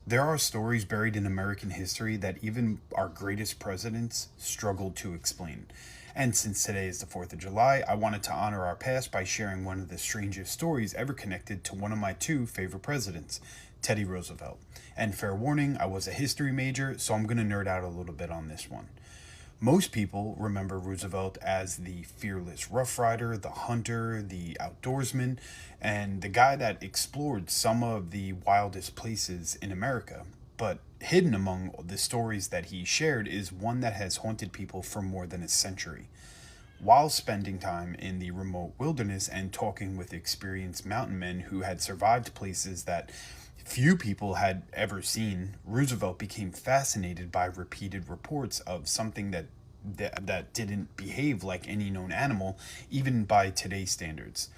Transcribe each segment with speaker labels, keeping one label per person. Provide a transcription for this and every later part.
Speaker 1: There are stories buried in American history that even our greatest presidents struggled to explain. And since today is the 4th of July, I wanted to honor our past by sharing one of the strangest stories ever connected to one of my two favorite presidents, Teddy Roosevelt. And fair warning, I was a history major, so I'm going to nerd out a little bit on this one. Most people remember Roosevelt as the fearless Rough Rider, the hunter, the outdoorsman, and the guy that explored some of the wildest places in America. But hidden among the stories that he shared is one that has haunted people for more than a century. While spending time in the remote wilderness and talking with experienced mountain men who had survived places that few people had ever seen, Roosevelt became fascinated by repeated reports of something that didn't behave like any known animal, even by today's standards.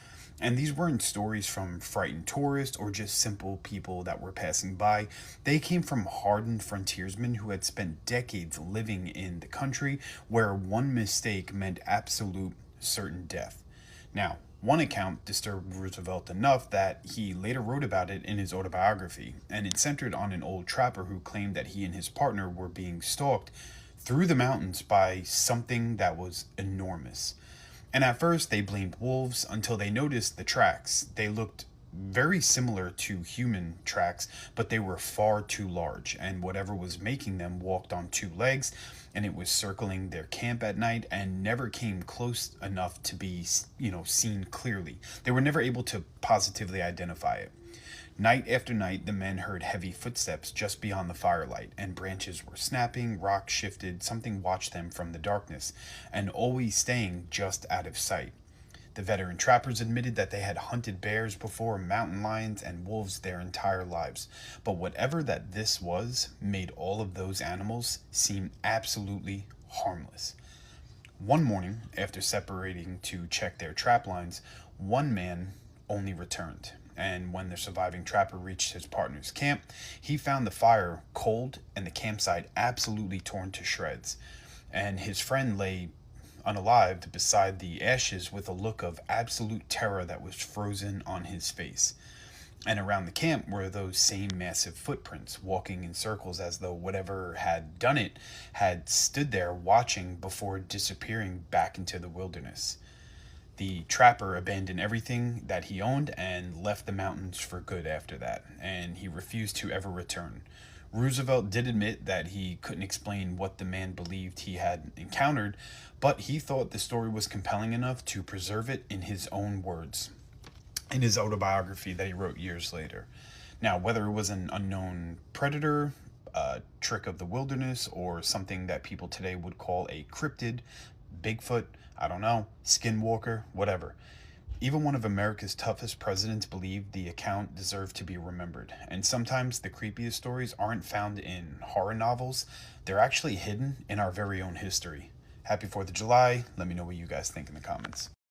Speaker 1: And these weren't stories from frightened tourists or just simple people that were passing by. They came from hardened frontiersmen who had spent decades living in the country where one mistake meant absolute certain death. Now, one account disturbed Roosevelt enough that he later wrote about it in his autobiography, and it centered on an old trapper who claimed that he and his partner were being stalked through the mountains by something that was enormous. And at first, they blamed wolves until they noticed the tracks. They looked very similar to human tracks, but they were far too large, and whatever was making them walked on two legs, and it was circling their camp at night and never came close enough to be, seen clearly. They were never able to positively identify it. Night after night, the men heard heavy footsteps just beyond the firelight, and branches were snapping, rocks shifted, something watched them from the darkness, and always staying just out of sight. The veteran trappers admitted that they had hunted bears before, mountain lions, and wolves their entire lives, but whatever that this was made all of those animals seem absolutely harmless. One morning, after separating to check their trap lines, one man only returned. And when the surviving trapper reached his partner's camp, he found the fire cold and the campsite absolutely torn to shreds. And his friend lay unalived beside the ashes with a look of absolute terror that was frozen on his face. And around the camp were those same massive footprints, walking in circles as though whatever had done it had stood there watching before disappearing back into the wilderness. The trapper abandoned everything that he owned and left the mountains for good after that, and he refused to ever return. Roosevelt did admit that he couldn't explain what the man believed he had encountered, but he thought the story was compelling enough to preserve it in his own words, in his autobiography that he wrote years later. Now, whether it was an unknown predator, a trick of the wilderness, or something that people today would call a cryptid, Bigfoot, I don't know, skinwalker, whatever. Even one of America's toughest presidents believed the account deserved to be remembered. And sometimes the creepiest stories aren't found in horror novels, they're actually hidden in our very own history. Happy 4th of July. Let me know what you guys think in the comments.